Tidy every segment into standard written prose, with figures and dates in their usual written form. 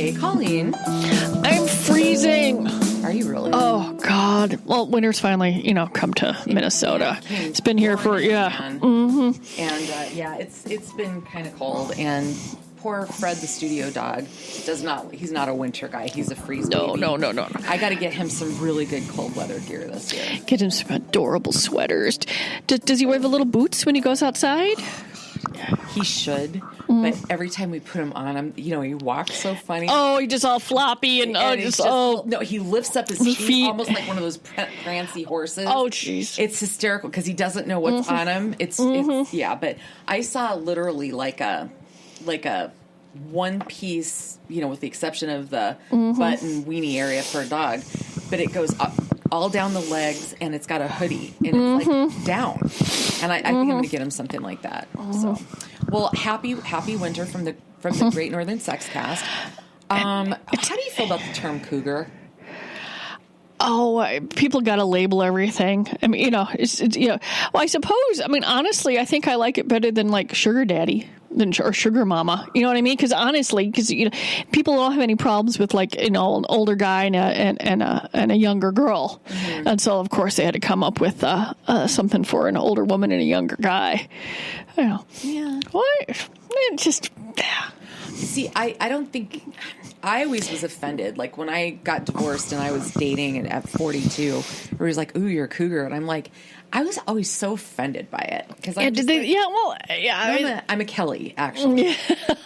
Hey, Colleen. I'm freezing. Are you really? Oh, God. Well, winter's finally, come to Minnesota. It's been here for, And, it's been kind of cold. And poor Fred, the studio dog, he's not a winter guy. He's a freeze baby. No. I got to get him some really good cold weather gear this year. Get him some adorable sweaters. Does he wear the little boots when he goes outside? He should, but every time we put him on him, he walks so funny. Oh, he just all floppy and no, he lifts up his feet almost like one of those prancy horses. Oh, jeez, it's hysterical because he doesn't know what's on him. It's but I saw literally like a one piece, with the exception of the butt and weenie area for a dog, but it goes up all down the legs, and it's got a hoodie, and it's like down. And I think I'm going to get him something like that. So, well, happy winter from the Great Northern Sex Cast. How do you feel about the term cougar? Oh, people got to label everything. I mean, it's well, I suppose. I mean, honestly, I think I like it better than like sugar daddy or sugar mama. You know what I mean? Because honestly, people don't have any problems with like an older guy and a younger girl, and so of course they had to come up with something for an older woman and a younger guy. Yeah. What? It just. See, I don't think. I always was offended. Like when I got divorced and I was dating and at 42, where he was like, "Ooh, you're a cougar," and I'm like, I was always so offended by it because I'm a Kelly actually.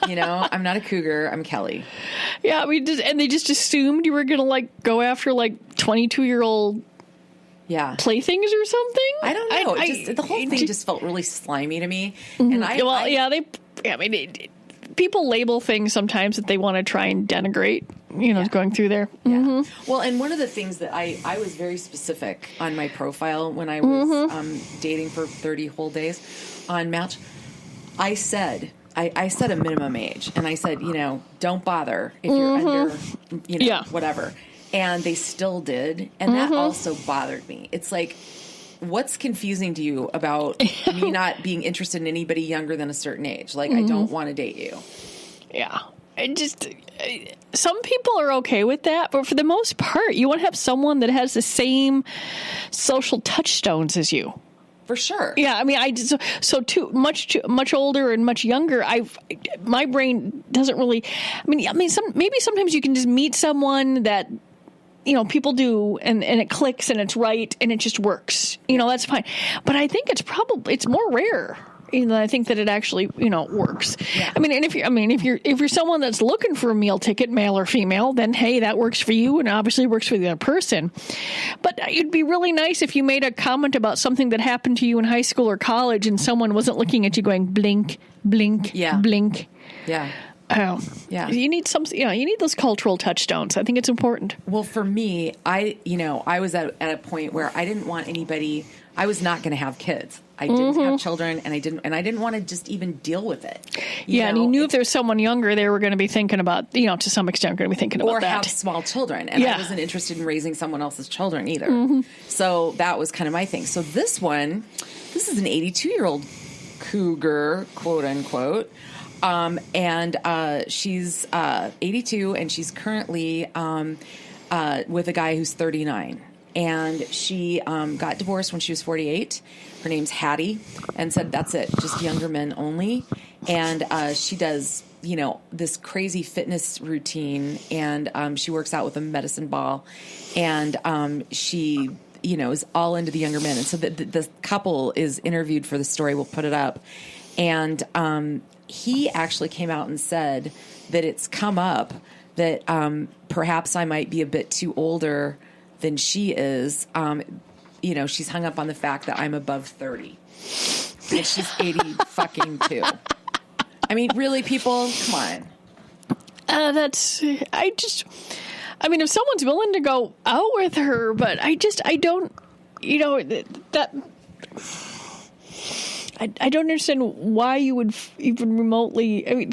I'm not a cougar. I'm Kelly. Yeah, and they just assumed you were gonna like go after like 22-year-old. Yeah, playthings or something. I don't know. The whole thing just felt really slimy to me. And people label things sometimes that they want to try and denigrate, going through there. Yeah. Well, and one of the things that I was very specific on my profile when I was dating for 30 whole days on Match. I said a minimum age, and I said, don't bother if you're under, whatever. And they still did, and that also bothered me. It's like, what's confusing to you about me not being interested in anybody younger than a certain age? Like, I don't want to date you. Yeah. Some people are okay with that, but for the most part, you want to have someone that has the same social touchstones as you. For sure. Yeah, I mean, too much older and much younger. My brain doesn't really. Maybe sometimes you can just meet someone that. People do, and it clicks, and it's right, and it just works. That's fine. But I think it's more rare. I think that it actually, works. Yeah. If you're someone that's looking for a meal ticket, male or female, then hey, that works for you, and obviously works for the other person. But it'd be really nice if you made a comment about something that happened to you in high school or college, and someone wasn't looking at you going blink, blink, blink. Yeah. Oh, yeah. You need you need those cultural touchstones. I think it's important. Well, for me, I was at a point where I didn't want anybody. I was not going to have kids. I didn't have children, and I didn't want to just even deal with it. And you knew if there's someone younger, they were going to be thinking about, to some extent, going to be thinking about that. Or have small children, and I wasn't interested in raising someone else's children either. So that was kind of my thing. So this is an 82-year-old cougar, quote unquote. And she's 82, and she's currently with a guy who's 39. And she got divorced when she was 48. Her name's Hattie, and said that's it, just younger men only. And she does, this crazy fitness routine, and she works out with a medicine ball, and she is all into the younger men. And so the couple is interviewed for the story. We'll put it up, and he actually came out and said that it's come up that perhaps I might be a bit too older than she is. She's hung up on the fact that I'm above 30. And she's 80 fucking 2. I mean, really, people? Come on. If someone's willing to go out with her, but I don't, I don't understand why you would even remotely.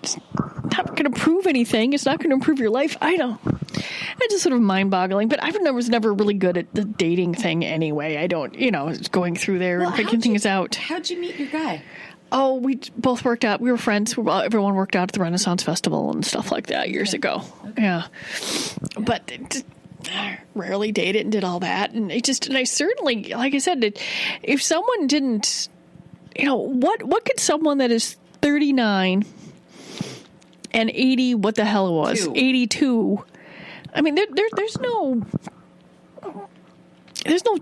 It's not going to prove anything. It's not going to improve your life. It's just sort of mind-boggling. But I was never really good at the dating thing anyway. I don't, going through there and picking things out. How'd you meet your guy? Oh, we both worked out. We were friends. Everyone worked out at the Renaissance Festival and stuff like that years ago. Okay. Yeah. But rarely dated and did all that. And I certainly, like I said, if someone didn't, what could someone that is 39 and 80, what the hell it was, 82. I mean, there's no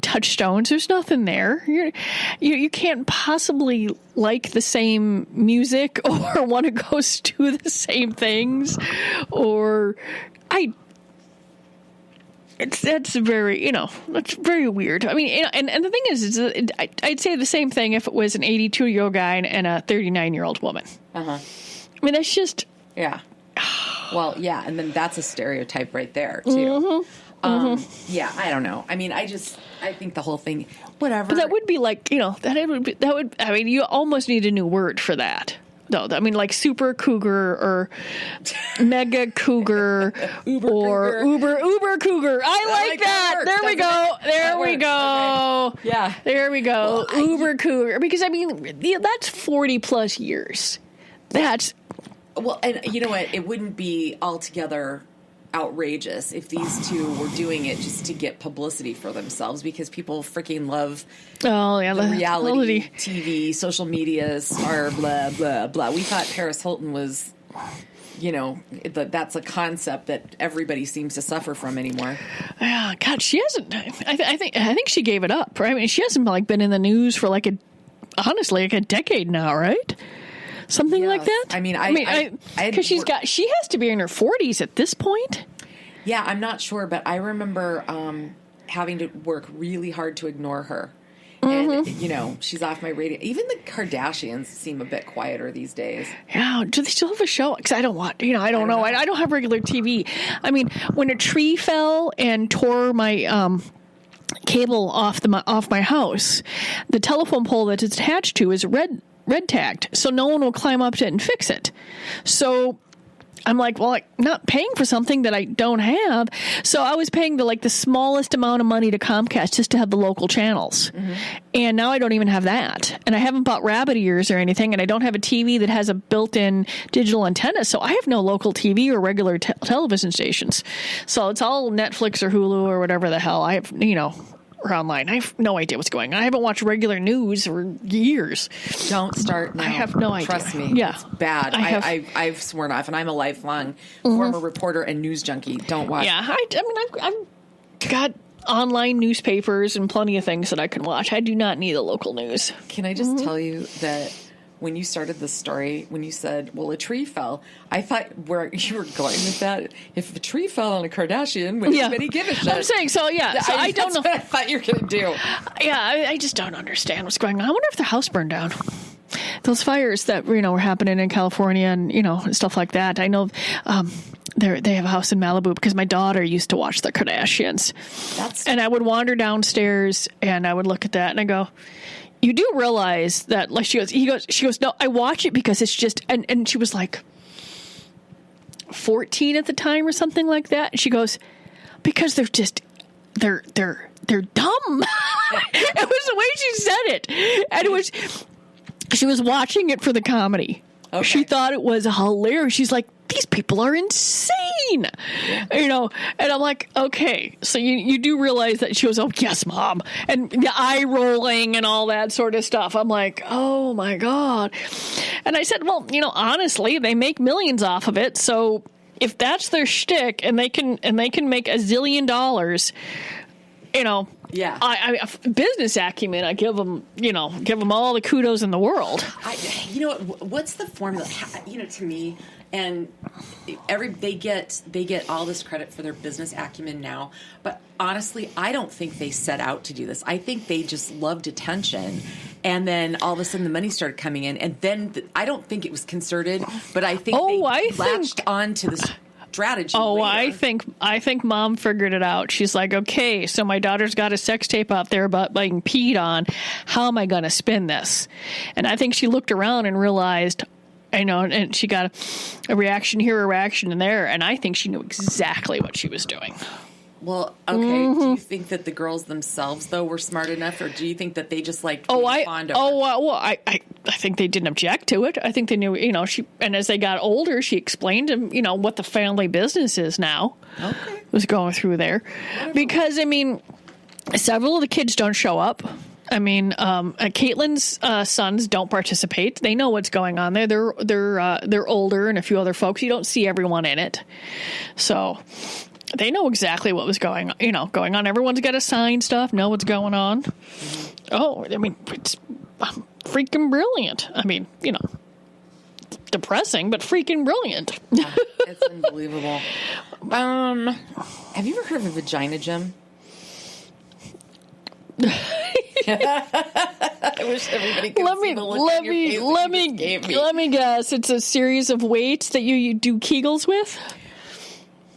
touchstones. There's nothing there. You can't possibly like the same music or want to go do the same things. That's very, that's very weird. I mean, and the thing is I'd say the same thing if it was an 82-year-old guy and a 39-year-old woman. I mean, that's just... Yeah. Well, yeah, and then that's a stereotype right there, too. Yeah, I don't know. I mean, I think the whole thing, whatever. But that would be like, I mean, you almost need a new word for that. No, I mean, like super cougar or mega cougar or Uber cougar. I like that. There we go. There we go. Okay. Yeah. There we go. Well, Uber cougar. Because, I mean, that's 40 plus years. That's. Well, and you know what? It wouldn't be altogether outrageous if these two were doing it just to get publicity for themselves, because people freaking love the reality TV, social media star, blah, blah, blah. We thought Paris Hilton was, that's a concept that everybody seems to suffer from anymore. Yeah, God, she hasn't. I think she gave it up. Right? I mean, she hasn't been in the news for honestly a decade now, right? Something like that. I mean, because she has to be in her 40s at this point. Yeah, I'm not sure, but I remember having to work really hard to ignore her. And, she's off my radio. Even the Kardashians seem a bit quieter these days. Yeah. Do they still have a show? Because I don't watch, I don't know. I don't have regular TV. I mean, when a tree fell and tore my cable off my house, the telephone pole that it's attached to is red tagged, so no one will climb up to it and fix it. So I'm like, well, I'm not paying for something that I don't have. So I was paying the smallest amount of money to Comcast just to have the local channels. And now I don't even have that. And I haven't bought rabbit ears or anything. And I don't have a TV that has a built-in digital antenna. So I have no local TV or regular television stations. So it's all Netflix or Hulu or whatever the hell I have, or online. I have no idea what's going on. I haven't watched regular news for years. Don't start now. I have no idea. Trust me. Yeah. It's bad. I've sworn off, and I'm a lifelong former reporter and news junkie. Don't watch. Yeah. I mean, I've got online newspapers and plenty of things that I can watch. I do not need the local news. Can I just tell you that when you started the story, when you said, well, a tree fell, I thought where you were going with that, if a tree fell on a Kardashian, would anybody give a shit? I'm saying, so yeah. So I don't know. That's what I thought you were going to do. Yeah, I just don't understand what's going on. I wonder if the house burned down. Those fires that, were happening in California and, and stuff like that. I know they have a house in Malibu because my daughter used to watch the Kardashians. And I would wander downstairs and I would look at that and I go, you do realize that, like, she goes, no, I watch it because it's just, and she was like 14 at the time or something like that. And she goes, because they're just, they're dumb. It was the way she said it. And she was watching it for the comedy. Okay. She thought it was hilarious. She's like, these people are insane, and I'm like, okay, so you do realize that. She goes, oh, yes, Mom, and the eye rolling and all that sort of stuff. I'm like, oh my God. And I said, well, honestly, they make millions off of it. So if that's their shtick and they can make $1 zillion, I business acumen, I give them all the kudos in the world. What's the formula? To me, and they get all this credit for their business acumen now, but honestly, I don't think they set out to do this. I think they just loved attention, and then all of a sudden the money started coming in, and then I don't think it was concerted, but I think they latched on to this strategy. Oh, later. I think Mom figured it out. She's like, okay, so my daughter's got a sex tape out there about being peed on. How am I going to spin this? And I think she looked around and realized, and she got a reaction here, a reaction in there, and I think she knew exactly what she was doing. Well, okay. Do you think that the girls themselves, though, were smart enough, or do you think that they just fond of her? I think they didn't object to it. I think they knew, and as they got older, she explained to them, what the family business is now. Okay. Was going through there. Wonderful. Because, several of the kids don't show up. Caitlin's sons don't participate. They know what's going on there. They're older and a few other folks. You don't see everyone in it. So they know exactly what was going on. Everyone's got to sign stuff, know what's going on. Oh, it's freaking brilliant. Depressing, but freaking brilliant. Yeah, it's unbelievable. Have you ever heard of a vagina gym? I wish everybody could see the look on your face that you just gave me. Let me guess. It's a series of weights that you do Kegels with?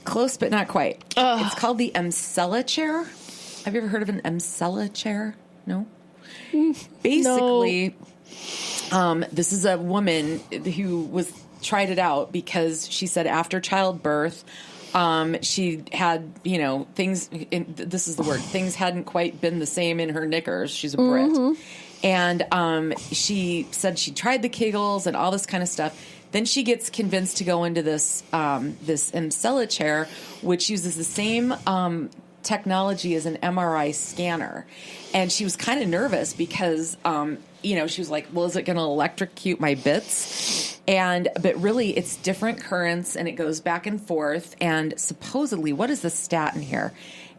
Close, but not quite. It's called the Emsella chair. Have you ever heard of an Emsella chair? No? Basically, this is a woman who tried it out because she said after childbirth, she had, things, this is the word, things hadn't quite been the same in her knickers. She's a Brit. And she said she tried the Kegels and all this kind of stuff. Then she gets convinced to go into this Emsella chair, which uses the same technology as an MRI scanner. And she was kind of nervous because, she was like, well, is it going to electrocute my bits? But really, it's different currents, and it goes back and forth. And supposedly, what is the stat in here?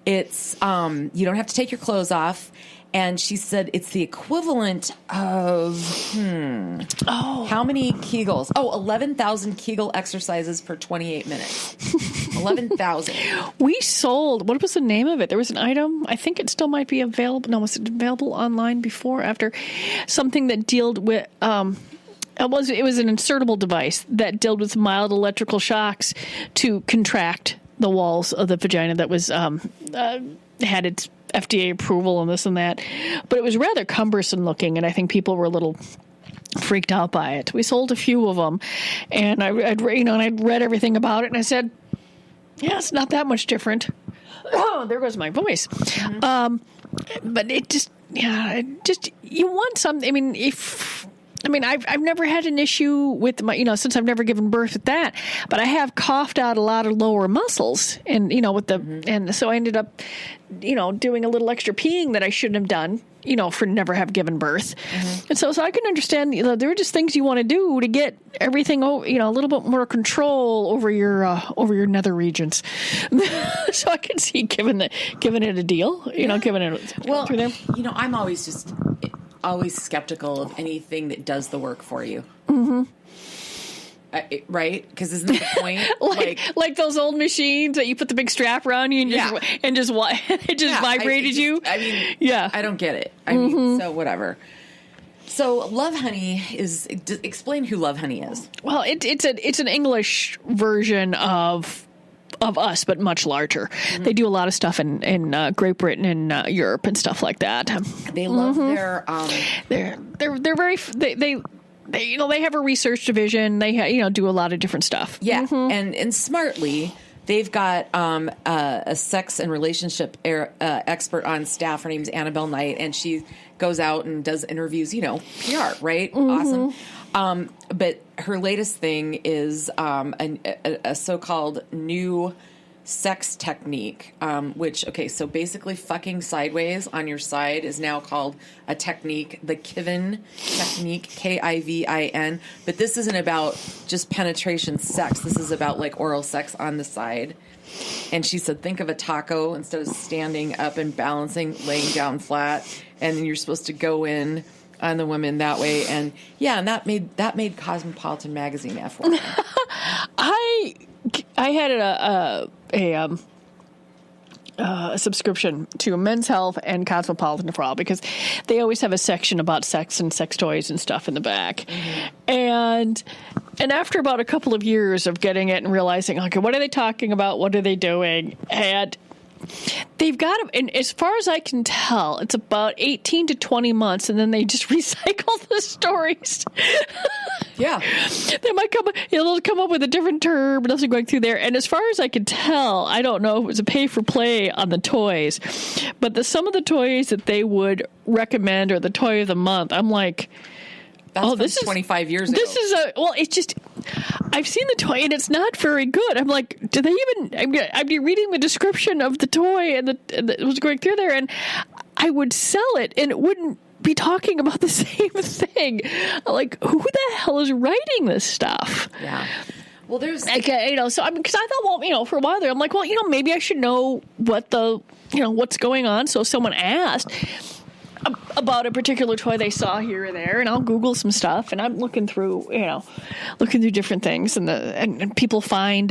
It's you don't have to take your clothes off. And she said it's the equivalent of, how many Kegels? 11,000 Kegel exercises per 28 minutes. 11,000. We sold, what was the name of it? There was an item, I think it still might be available. No, was it available online before, after? Something that dealt with, it was an insertable device that dealt with mild electrical shocks to contract the walls of the vagina that was, had its FDA approval and this and that, but it was rather cumbersome looking, and I think people were a little freaked out by it. We sold a few of them, and I'd read everything about it, and I said, yeah, it's not that much different. Oh, there goes my voice. But it just, you want something. I've never had an issue with my, since I've never given birth with that, but I have coughed out a lot of lower muscles and, with the, and so I ended up, doing a little extra peeing that I shouldn't have done, for never have given birth. And so I can understand, there are just things you want to do to get everything, a little bit more control over your nether regions. So I can see giving it a deal, giving it through there. I'm always skeptical of anything that does the work for you. Right? Because isn't that the point? like those old machines that you put the big strap around you and just it just vibrated you. I don't get it. So whatever. So Love Honey explain who Love Honey is. Well, it's an English version of us, but much larger. They do a lot of stuff in Great Britain and Europe and stuff like that. They love their. They're very. They have a research division. They do a lot of different stuff. Yeah, and smartly, they've got a sex and relationship expert on staff. Her name's Annabelle Knight, and she goes out and does interviews. PR, right? Awesome. But her latest thing is a so-called new sex technique, so basically fucking sideways on your side is now called a technique, the Kivin technique, Kivin. But this isn't about just penetration sex. This is about like oral sex on the side. And she said, think of a taco instead of standing up and balancing, laying down flat. And then you're supposed to go in on the women that way. And that made Cosmopolitan magazine F1. I had a subscription to Men's Health and Cosmopolitan for all, because they always have a section about sex and sex toys and stuff in the back. And after about a couple of years of getting it and realizing, okay, what are they talking about? What are they doing? And they've got, and as far as I can tell, it's about 18 to 20 months, and then they just recycle the stories. Yeah. They might they'll come up with a different term, nothing going through there. And as far as I can tell, I don't know if it was a pay for play on the toys, but some of the toys that they would recommend or the toy of the month, I'm like, that's this is 25 years ago. This is it's just, I've seen the toy and it's not very good. I'm like, do they even, I'd be reading the description of the toy and it was going through there, and I would sell it and it wouldn't be talking about the same thing. Like, who the hell is writing this stuff? Yeah. Well, there's so because I thought, well, for a while there, I'm like, well, maybe I should know what's going on. So if someone asked about a particular toy they saw here or there, and I'll Google some stuff, and I'm looking through different things, and people find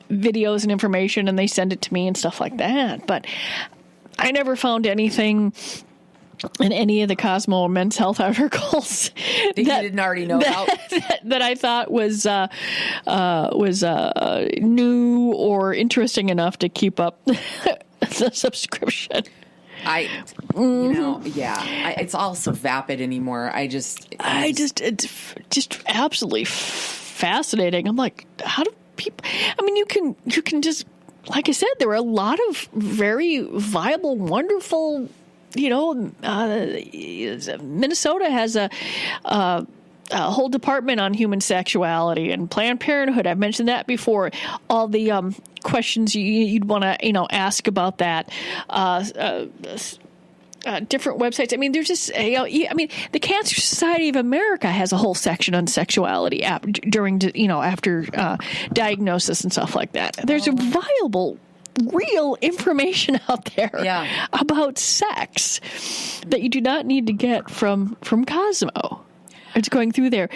videos and information, and they send it to me and stuff like that. But I never found anything in any of the Cosmo or Men's Health articles that you didn't already know about that I thought was new or interesting enough to keep up the subscription. It's all so vapid anymore. It's just absolutely fascinating. I'm like, how do people? I mean, you can just, like I said, there are a lot of very viable, wonderful. Minnesota has a whole department on human sexuality, and Planned Parenthood. I've mentioned that before. All the questions you'd want to ask about that. Different websites. I mean, there's just the Cancer Society of America has a whole section on sexuality after diagnosis and stuff like that. There's a viable, real information out there about sex that you do not need to get from Cosmo. It's going through there,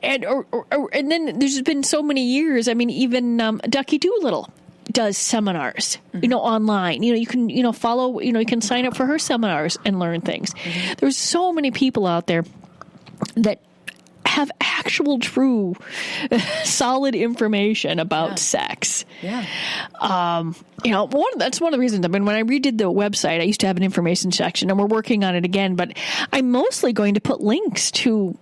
and then there's been so many years. I mean, even Ducky Doolittle does seminars, online. You can follow. You can sign up for her seminars and learn things. Mm-hmm. There's so many people out there that have actual, true, solid information about sex. Yeah. That's one of the reasons. I mean, when I redid the website, I used to have an information section, and we're working on it again. But I'm mostly going to put links to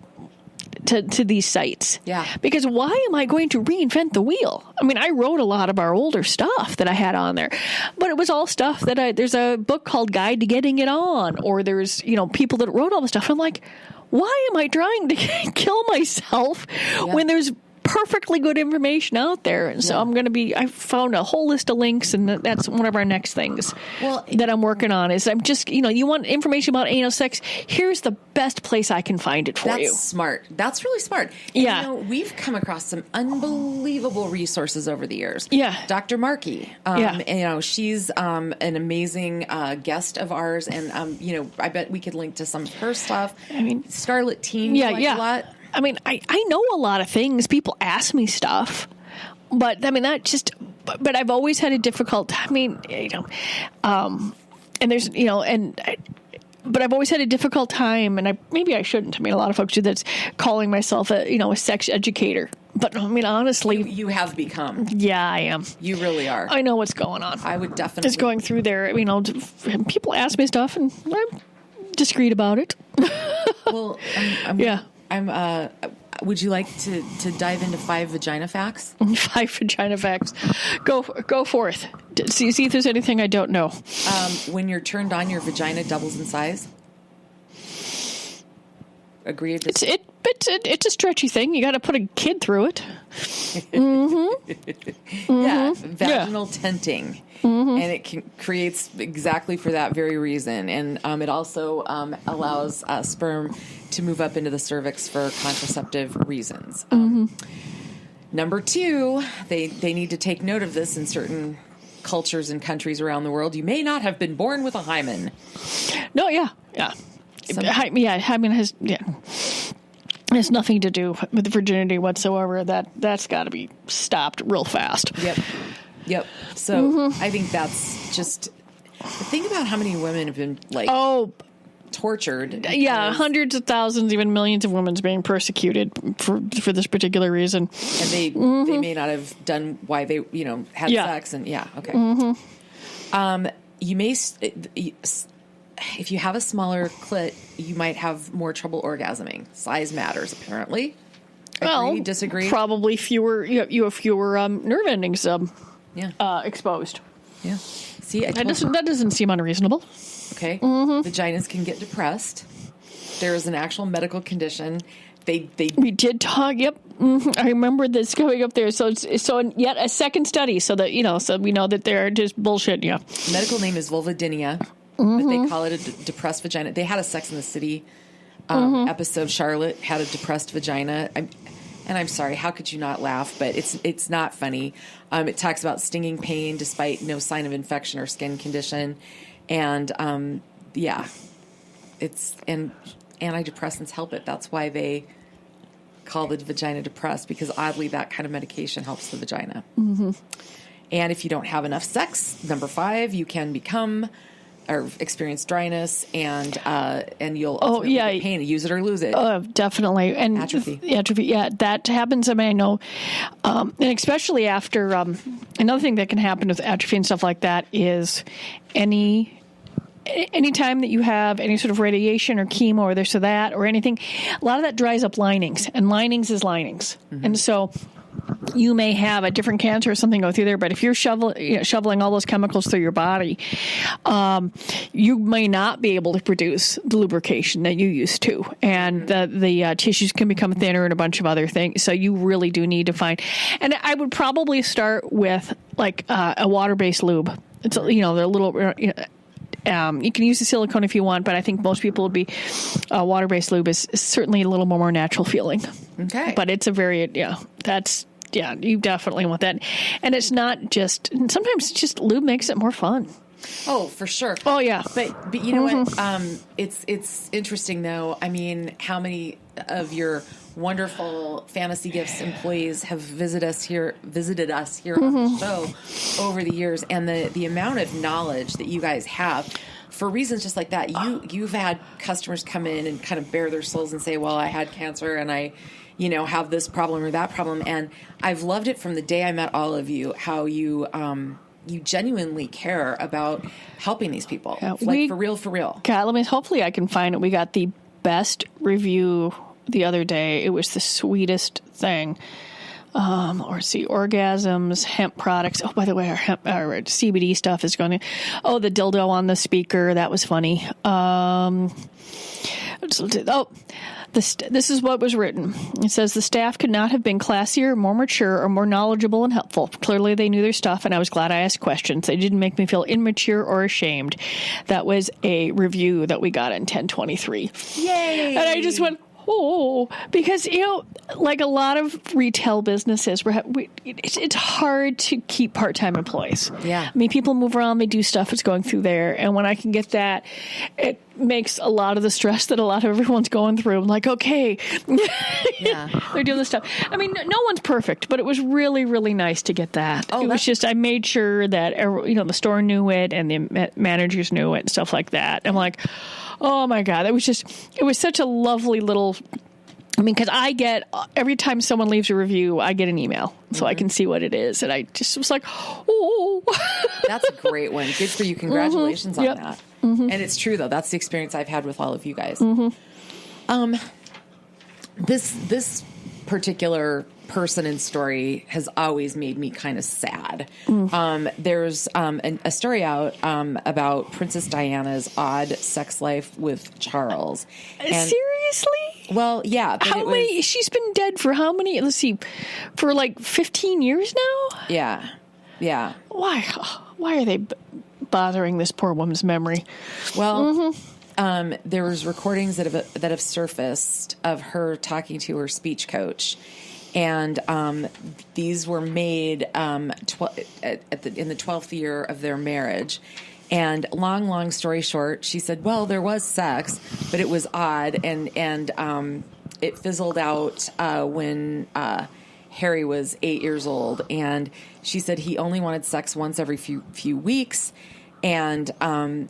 these sites. Yeah. Because why am I going to reinvent the wheel? I mean, I wrote a lot of our older stuff that I had on there, but it was all stuff that there's a book called Guide to Getting It On, or there's, people that wrote all the stuff. I'm like, why am I trying to kill myself when there's perfectly good information out there? And so I found a whole list of links, and that's one of our next things that I'm working on is I'm just, you want information about anal sex, here's the best place I can find it for you. That's smart. That's really smart. And, we've come across some unbelievable resources over the years. Yeah. Dr. Markey, she's an amazing guest of ours, and, I bet we could link to some of her stuff. I mean, Scarlet Teen, a lot. I mean, I know a lot of things. People ask me stuff, but I mean, but I've always had a difficult, and there's, but I've always had a difficult time, and maybe I shouldn't. I mean, a lot of folks do that's calling myself a sex educator. But I mean, honestly, you have become. Yeah, I am. You really are. I know what's going on. I would definitely. Just going through there, people ask me stuff, and I'm discreet about it. Well, would you like to dive into 5 vagina facts? 5 vagina facts. Go forth. See if there's anything I don't know. When you're turned on, your vagina doubles in size. Agreed. It's a stretchy thing. You got to put a kid through it. Mm-hmm. Yeah, vaginal tenting. Mm-hmm. And it creates exactly for that very reason. And it also allows sperm to move up into the cervix for contraceptive reasons. Number 2, they need to take note of this in certain cultures and countries around the world. You may not have been born with a hymen. No, yeah. Hymen has nothing to do with virginity whatsoever. That's got to be stopped real fast. Yep. So I think that's just think about how many women have been tortured. Yeah, hundreds of thousands, even millions of women being persecuted for this particular reason. And they may not have done why they had sex and you may. If you have a smaller clit, you might have more trouble orgasming. Size matters, apparently. Agree, disagree? Probably fewer. You have fewer nerve endings Yeah. exposed. Yeah. See, That doesn't seem unreasonable. Okay. Vaginas can get depressed. There is an actual medical condition. We did talk. Yep. I remember this going up there. So yet a second study, so that so we know that they're just bullshit. Yeah. Medical name is vulvodynia, but they call it a depressed vagina. They had a Sex in the City episode. Charlotte had a depressed vagina. I'm sorry. How could you not laugh? But it's not funny. It talks about stinging pain despite no sign of infection or skin condition, and and antidepressants help it. That's why they call the vagina depressed, because oddly that kind of medication helps the vagina. Mm-hmm. And if you don't have enough sex, number 5, you can become or experience dryness, and you'll get pain. Use it or lose it. Definitely. And atrophy. Yeah, that happens. I mean, I know, and especially after another thing that can happen with atrophy and stuff like that is any time that you have any sort of radiation or chemo or this or that or anything, a lot of that dries up linings, and linings is linings. Mm-hmm. And so you may have a different cancer or something go through there, but if you're shoveling all those chemicals through your body, you may not be able to produce the lubrication that you used to, and the tissues can become thinner and a bunch of other things. So you really do need to find, and I would probably start with like a water-based lube. It's they're a little. You can use the silicone if you want, but I think most people would be water-based lube is certainly a little more natural feeling. Okay. But it's you definitely want that. And it's not just, sometimes just lube makes it more fun. Oh, for sure. Oh, yeah. But you know what? It's interesting, though. I mean, how many of your wonderful Fantasy Gifts employees have visited us here on the show over the years, and the amount of knowledge that you guys have for reasons just like that. You've had customers come in and kind of bare their souls and say, well, I had cancer and I have this problem or that problem. And I've loved it from the day I met all of you, how you genuinely care about helping these people. Yeah, for real. God, hopefully I can find it. We got the best review the other day. It was the sweetest thing. Orgasms, hemp products. Oh, by the way, our CBD stuff is going to. Oh, the dildo on the speaker. That was funny. This is what was written. It says, the staff could not have been classier, more mature, or more knowledgeable and helpful. Clearly, they knew their stuff, and I was glad I asked questions. They didn't make me feel immature or ashamed. That was a review that we got in 1023. Yay! And I just went, oh, because, like a lot of retail businesses, it's hard to keep part-time employees. Yeah. I mean, people move around, they do stuff, it's going through there. And when I can get that, it makes a lot of the stress that a lot of everyone's going through. I'm like, okay, they're doing this stuff. I mean, no one's perfect, but it was really, really nice to get that. It was just, I made sure that, the store knew it and the managers knew it and stuff like that. I'm like, oh my God, it was such a lovely little, because I get, every time someone leaves a review, I get an email so I can see what it is. And I just was like, oh. That's a great one. Good for you. Congratulations on that. Mm-hmm. And it's true, though. That's the experience I've had with all of you guys. Mm-hmm. This particular person and story has always made me kind of sad. There's a story out about Princess Diana's odd sex life with Charles. And, seriously? Well, yeah. But how many? She's been dead for how many? Let's see, for like 15 years now? Yeah. Why are they bothering this poor woman's memory? Well, there was recordings that have surfaced of her talking to her speech coach. And these were made in the 12th year of their marriage. And long story short, she said, well, there was sex, but it was odd. And it fizzled out when Harry was 8 years old. And she said he only wanted sex once every few weeks. And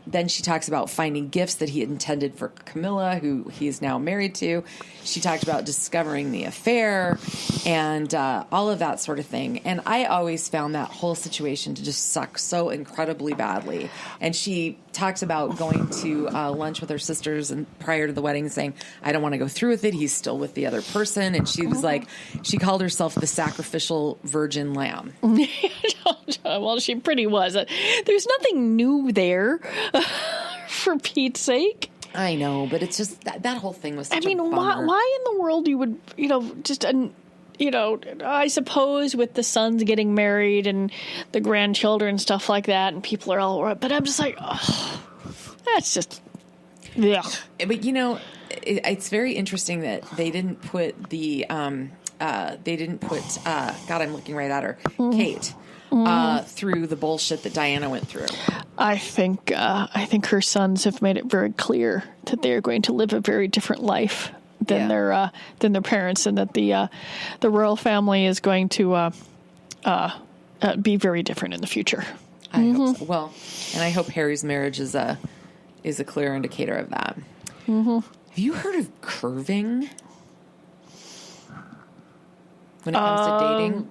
then she talks about finding gifts that he had intended for Camilla, who he is now married to. She talked about discovering the affair and all of that sort of thing. And I always found that whole situation to just suck so incredibly badly. And she talks about going to lunch with her sisters and prior to the wedding saying, I don't want to go through with it. He's still with the other person. And she was like, she called herself the sacrificial virgin lamb. Well, she pretty was. There's nothing new there, for Pete's sake. I know, but it's just that whole thing was such a bummer. Why in the world you would, I suppose with the sons getting married and the grandchildren and stuff like that, and people are all, but I'm just like, oh, that's just, yeah. But, it's very interesting that they didn't put the, God, I'm looking right at her, Kate. Through the bullshit that Diana went through. I think her sons have made it very clear that they are going to live a very different life than their parents, and that the royal family is going to be very different in the future. I hope so. Well, and I hope Harry's marriage is a clear indicator of that. Mm-hmm. Have you heard of curving when it comes to dating?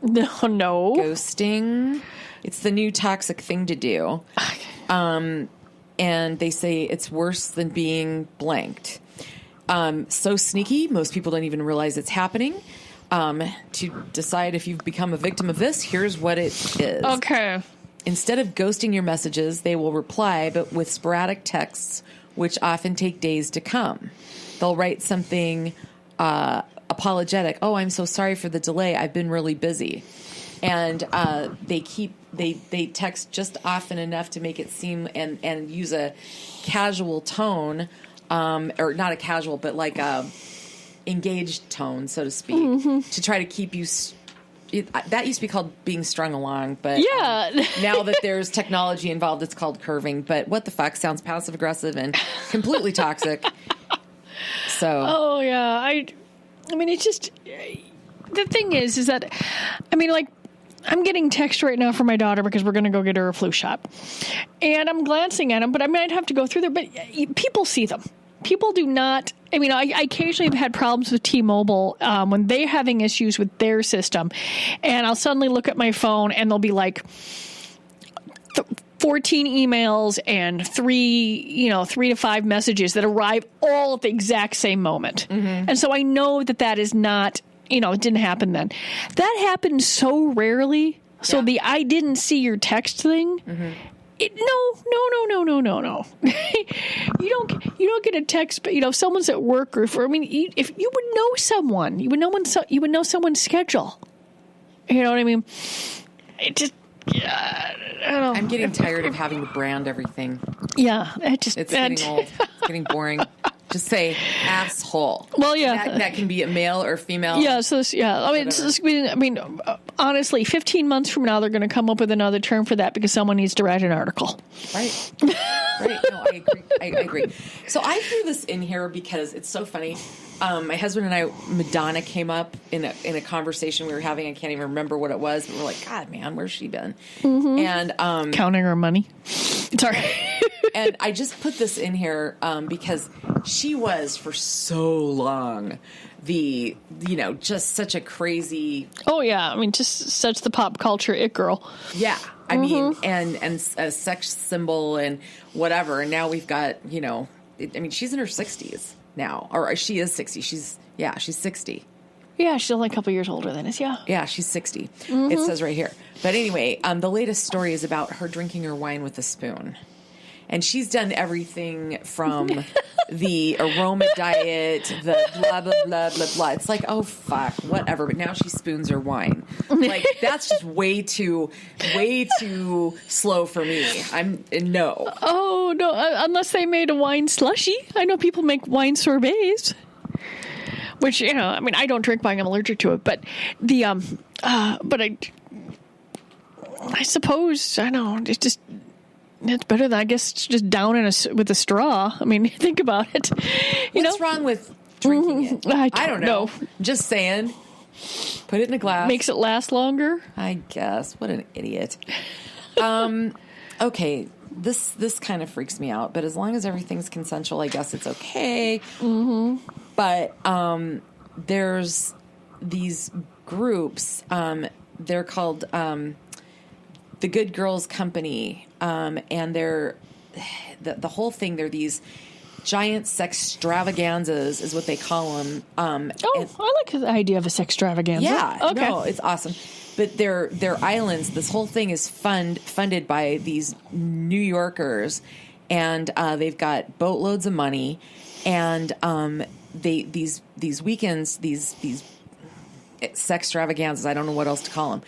No. Ghosting. It's the new toxic thing to do. And they say it's worse than being blanked. So sneaky, most people don't even realize it's happening. To decide if you've become a victim of this, here's what it is. Okay. Instead of ghosting your messages, they will reply, but with sporadic texts, which often take days to come. They'll write something apologetic. Oh, I'm so sorry for the delay. I've been really busy. And they text just often enough to make it seem and use a casual tone, or not a casual, but like a engaged tone, so to speak, to try to keep you. That used to be called being strung along, but now that there's technology involved, it's called curving. But what the fuck? Sounds passive aggressive and completely toxic. So. Oh yeah, I mean, it's just, the thing is that, I mean, like, I'm getting text right now from my daughter because we're going to go get her a flu shot. And I'm glancing at them, but I might have to go through there. But people see them. People do not, I mean, I occasionally have had problems with T-Mobile when they're having issues with their system. And I'll suddenly look at my phone and they'll be like 14 emails and 3 to 5 messages that arrive all at the exact same moment. Mm-hmm. And so I know that is not, it didn't happen then. That happened so rarely. So the I didn't see your text thing. Mm-hmm. No. you don't get a text, but if someone's at work or if you would know someone, you would know someone's schedule. You know what I mean? It just, yeah, I don't know. I'm getting tired of having to brand everything. Yeah, it's getting old. It's getting boring. Just say asshole. Well, yeah, that can be a male or female. Yeah. So yeah, I mean, honestly, 15 months from now, they're going to come up with another term for that because someone needs to write an article. Right. Right. No, I agree. So I threw this in here because it's so funny. My husband and I, Madonna came up in a conversation we were having. I can't even remember what it was, but we're like, God, man, where's she been? Mm-hmm. And counting her money. Sorry. And I just put this in here because she was for so long just such a crazy. Oh yeah, I mean, just such the pop culture it girl. Yeah, I mean, and a sex symbol and whatever. And now we've got she's in her 60s now, or she is 60. She's 60. Yeah, she's only a couple years older than us. Yeah. Yeah, she's 60. Mm-hmm. It says right here. But anyway, the latest story is about her drinking her wine with a spoon. And she's done everything from the aroma diet, the blah, blah, blah, blah, blah. It's like, oh, fuck, whatever. But now she spoons her wine. Like, that's just way too slow for me. No. Oh, no, unless they made a wine slushy. I know people make wine sorbets. Which, I don't drink wine. I'm allergic to it. But I suppose, I don't know, it's just... It's better than, I guess, just down with a straw. I mean, think about it. What's wrong with drinking it? I don't know. Just saying. Put it in a glass. Makes it last longer? I guess. What an idiot. okay, this kind of freaks me out, but as long as everything's consensual, I guess it's okay. Mm-hmm. But there's these groups, they're called the Good Girls Company, and they're the whole thing, they're these giant sextravaganzas is what they call them. I like the idea of a sextravaganza. Yeah, okay. No, it's awesome. But they're islands. This whole thing is funded by these New Yorkers, and they've got boatloads of money, and these weekends, these sextravaganzas, I don't know what else to call them,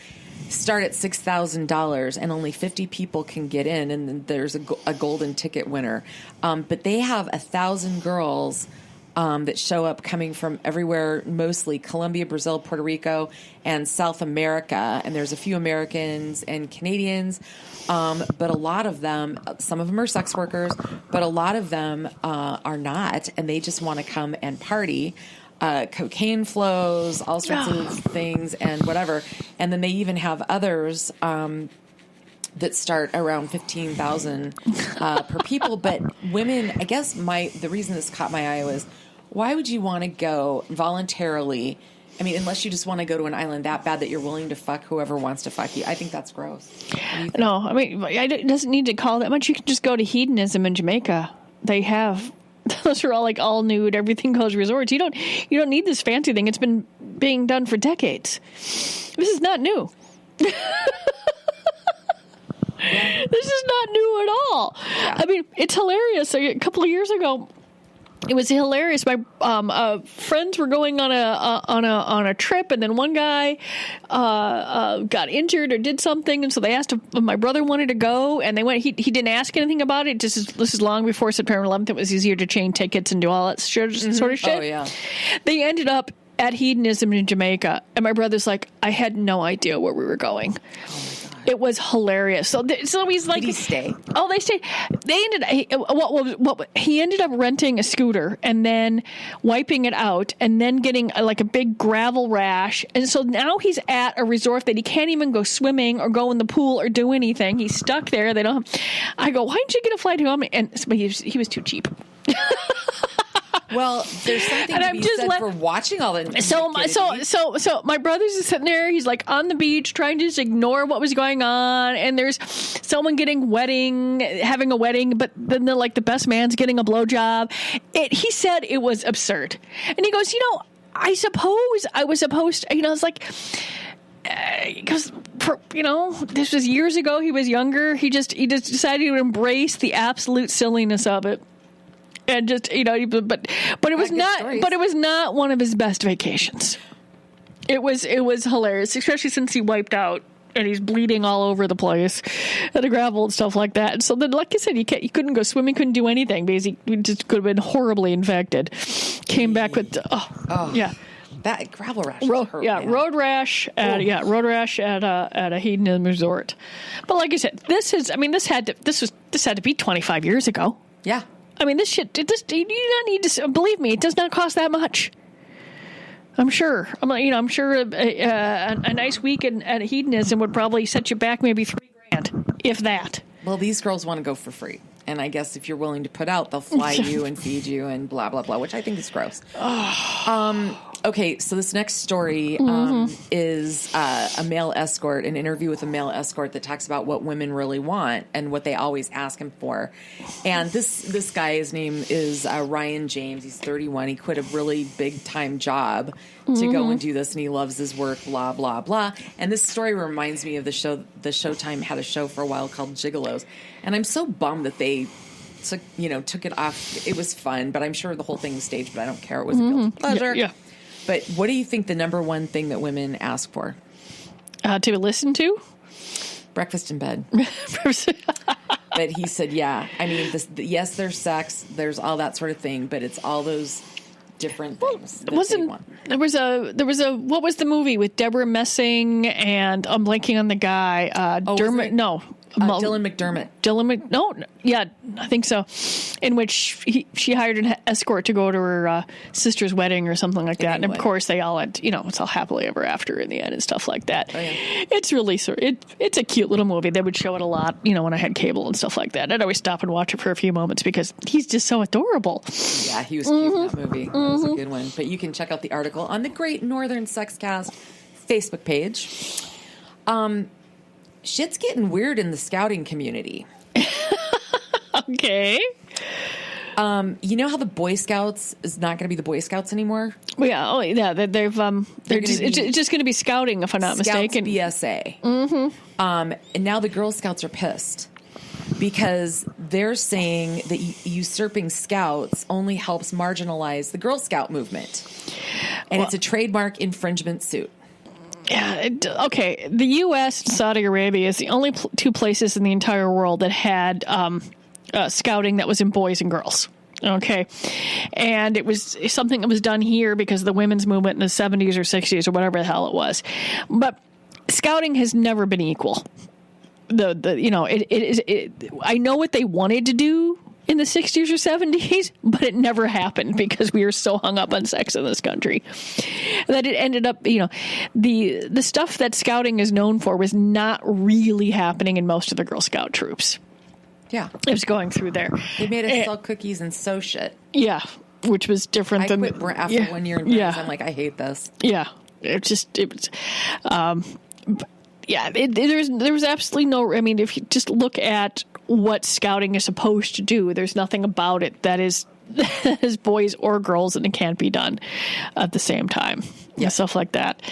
start at $6,000, and only 50 people can get in, and then there's a golden ticket winner. But they have 1,000 girls that show up coming from everywhere, mostly Colombia, Brazil, Puerto Rico, and South America. And there's a few Americans and Canadians, but a lot of them, some of them are sex workers, but a lot of them are not, and they just want to come and party. Cocaine flows, all sorts of things, and whatever. And then they even have others that start around 15,000 per people. But women, I guess the reason this caught my eye was, why would you want to go voluntarily? I mean, unless you just want to go to an island that bad that you're willing to fuck whoever wants to fuck you. I think that's gross. No, I mean, it doesn't need to call that much. You can just go to Hedonism in Jamaica. They have... Those are all like all nude, everything goes resorts. You don't need this fancy thing. It's been being done for decades. This is not new. This is not new at all. Yeah. I mean, it's hilarious. A couple of years ago, it was hilarious. My friends were going on a trip, and then one guy got injured or did something, and so they asked if my brother wanted to go, and they went. He didn't ask anything about it. This is long before September 11th. It was easier to chain tickets and do all that sort of shit. Oh yeah. They ended up at Hedonism in Jamaica, and my brother's like, I had no idea where we were going. It was hilarious. So he's like, did he stay? Oh, they stayed. They ended. He ended up renting a scooter and then wiping it out and then getting like a big gravel rash. And so now he's at a resort that he can't even go swimming or go in the pool or do anything. He's stuck there. They don't. I go, why didn't you get a flight home? But he was too cheap. Well, there's something to be said for watching all the. So my brother's just sitting there. He's like on the beach trying to just ignore what was going on, and there's someone having a wedding, but then the best man's getting a blowjob. He said it was absurd, and he goes, I suppose I was supposed to, it's like. Because this was years ago. He was younger. He just decided to embrace the absolute silliness of it. And just but it was not stories. But it was not one of his best vacations. It was hilarious, especially since he wiped out and he's bleeding all over the place and the gravel and stuff like that. And so then, like I said, you couldn't go swimming, couldn't do anything because he just could have been horribly infected. Came back with that gravel rash. Road rash at a hedonism resort. But like I said, this had to be 25 years ago. Yeah. I mean, this shit, you do not need to, believe me, it does not cost that much. I'm sure. I'm sure a nice week at Hedonism would probably set you back maybe $3,000, if that. Well, these girls want to go for free. And I guess if you're willing to put out, they'll fly you and feed you and blah, blah, blah, which I think is gross. Okay, so this next story is a male escort, an interview with a male escort that talks about what women really want and what they always ask him for. And this guy, his name is Ryan James. He's 31. He quit a really big-time job to go and do this, and he loves his work, blah, blah, blah. And this story reminds me of the show. The Showtime had a show for a while called Gigolos. And I'm so bummed that they took it off. It was fun, but I'm sure the whole thing was staged, but I don't care. It was a guilty pleasure. Yeah. But what do you think the number one thing that women ask for? To listen to? Breakfast in bed. But he said, yeah. I mean, yes, there's sex, there's all that sort of thing, but it's all those different things. There was a what was the movie with Deborah Messing and I'm blanking on the guy. Dermot? No. Dylan McDermott. I think so. In which she hired an escort to go to her sister's wedding or something like that. And of course, they all had, it's all happily ever after in the end and stuff like that. Oh, yeah. It's really it's a cute little movie. They would show it a lot, when I had cable and stuff like that. I'd always stop and watch it for a few moments because he's just so adorable. Yeah, he was cute in that movie. That was a good one. But you can check out the article on the Great Northern Sexcast Facebook page. Shit's getting weird in the scouting community. Okay. You know how the Boy Scouts is not going to be the Boy Scouts anymore? Yeah. Oh, yeah. It's just going to be scouting, if I'm not mistaken. BSA. Mm-hmm. And now the Girl Scouts are pissed because they're saying that usurping Scouts only helps marginalize the Girl Scout movement, and it's a trademark infringement suit. Yeah. Okay. The U.S. and Saudi Arabia is the only two places in the entire world that had scouting that was in boys and girls. Okay. And it was something that was done here because of the women's movement in the 70s or 60s or whatever the hell it was. But scouting has never been equal. I know what they wanted to do in the 60s or 70s, but it never happened because we were so hung up on sex in this country that it ended up, the stuff that scouting is known for was not really happening in most of the Girl Scout troops. Yeah. It was going through there. They made us sell cookies and sew shit. Yeah, which was different than... I quit after 1 year in Paris. I'm like, I hate this. Yeah. There was absolutely no... I mean, if you just look at what scouting is supposed to do, there's nothing about it that is boys or girls, and it can't be done at the same time. Yeah. Stuff like that.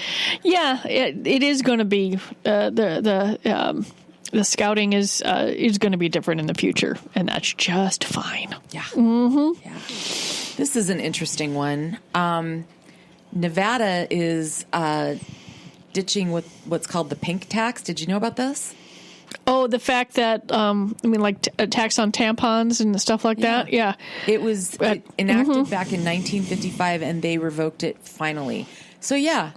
Yeah, it is going to be... The scouting is going to be different in the future, and that's just fine. Yeah. Mm-hmm. Yeah. This is an interesting one. Nevada is ditching with what's called the pink tax. Did you know about this? Oh, the fact that, a tax on tampons and stuff like that? Yeah. It was enacted back in 1955, and they revoked it finally. So, yeah.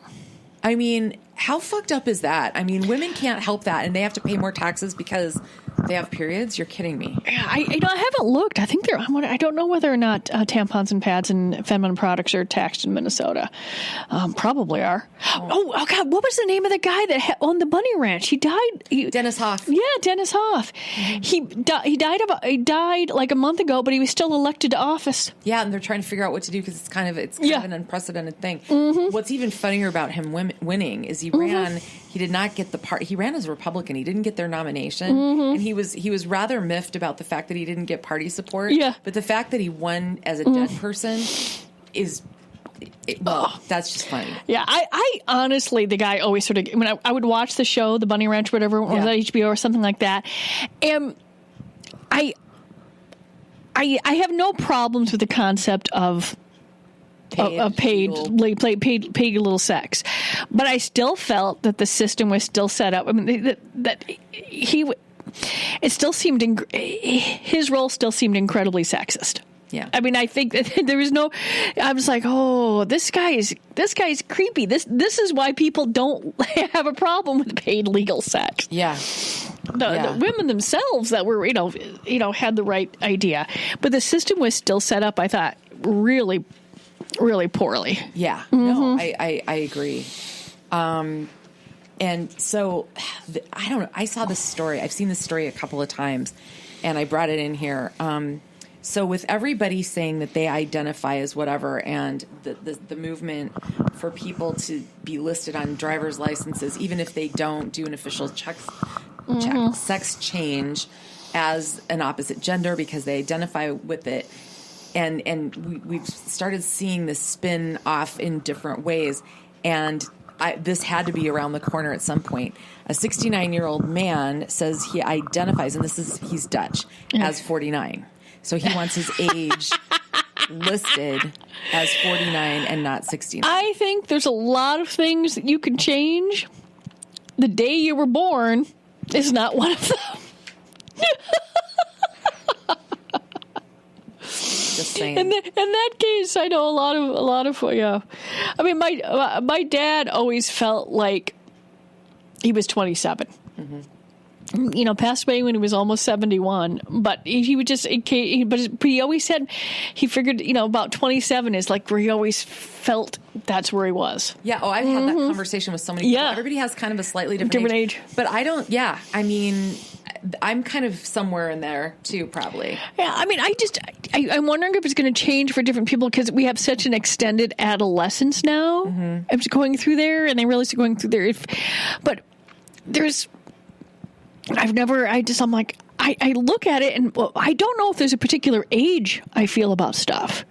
I mean... How fucked up is that? I mean, women can't help that, and they have to pay more taxes because they have periods? You're kidding me. I haven't looked. I think I don't know whether or not tampons and pads and feminine products are taxed in Minnesota. Probably are. Oh God! What was the name of the guy that owned the bunny ranch? He died. Dennis Hoff. Yeah, Dennis Hoff. Mm-hmm. He died like a month ago, but he was still elected to office. Yeah, and they're trying to figure out what to do because it's kind of an unprecedented thing. Mm-hmm. What's even funnier about him winning is he ran. He did not get the part. He ran as a Republican. He didn't get their nomination, and he was rather miffed about the fact that he didn't get party support. Yeah. But the fact that he won as a dead person is, that's just funny. Yeah, I honestly, the guy always sort of, when I would watch the show, The Bunny Ranch, whatever, was that HBO or something like that, and I have no problems with the concept of paid little sex, but I still felt that the system was still set up. I mean, his role still seemed incredibly sexist. Yeah. I mean, I think that there was no. I was like, oh, this guy is creepy. This is why people don't have a problem with paid legal sex. Yeah. The women themselves that were had the right idea, but the system was still set up, I thought, really, really poorly. Yeah. No, I agree. And so I don't know. I saw this story. I've seen this story a couple of times, and I brought it in here. So with everybody saying that they identify as whatever, and the movement for people to be listed on driver's licenses, even if they don't do an official sex change as an opposite gender because they identify with it, and we've started seeing this spin off in different ways, and this had to be around the corner at some point. A 69-year-old man says he identifies, and he's Dutch, as 49. So he wants his age listed as 49 and not 69. I think there's a lot of things that you can change. The day you were born is not one of them. Just saying. In that case, I know a lot of yeah. I mean, my dad always felt like he was 27. Mm-hmm. passed away when he was almost 71, but he would just, but he always said he figured, about 27 is like where he always felt that's where he was. Yeah. Oh, I've had that conversation with so many people. Everybody has kind of a slightly different age. But I don't, I'm kind of somewhere in there too, probably. Yeah. I'm wondering if it's going to change for different people because we have such an extended adolescence now. I'm just going through there and they realize they're going through there. But there's, I'm like, I look at it and I don't know if there's a particular age I feel about stuff,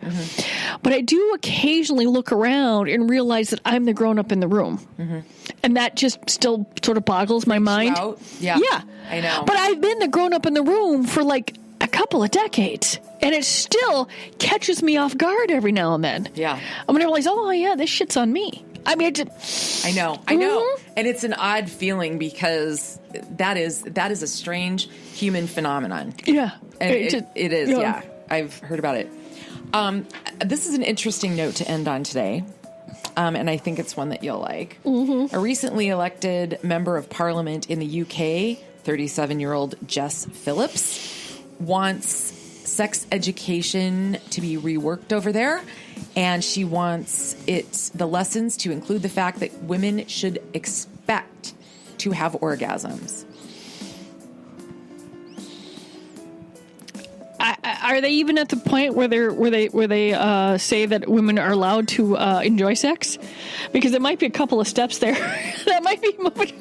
but I do occasionally look around and realize that I'm the grown up in the room. And that just still sort of boggles my mind. Yeah. I know. But I've been the grown up in the room for like a couple of decades and it still catches me off guard every now and then. Yeah. I'm going to realize, oh yeah, this shit's on me. I know. And it's an odd feeling because that is a strange human phenomenon. Yeah. And it is. Yeah. I've heard about it. This is an interesting note to end on today. And I think it's one that you'll like. A recently elected member of parliament in the UK, 37-year-old Jess Phillips, wants sex education to be reworked over there. And she wants the lessons to include the fact that women should expect to have orgasms. Are they even at the point where they say that women are allowed to enjoy sex? Because there might be a couple of steps there that might be moving.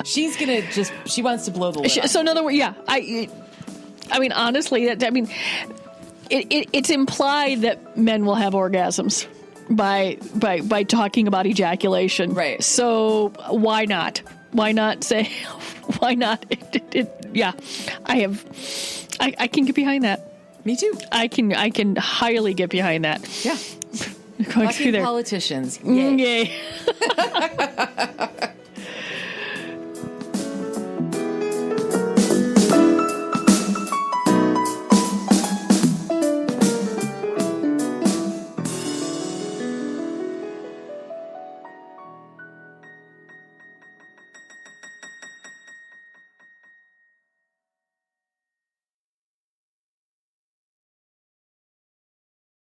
She wants to blow the lid. So in other words, honestly, it's implied that men will have orgasms by talking about ejaculation. Right. So why not? Why not say? Why not? I can get behind that. Me too. I can highly get behind that. Yeah. Going through there. Politicians. Yay. Yay.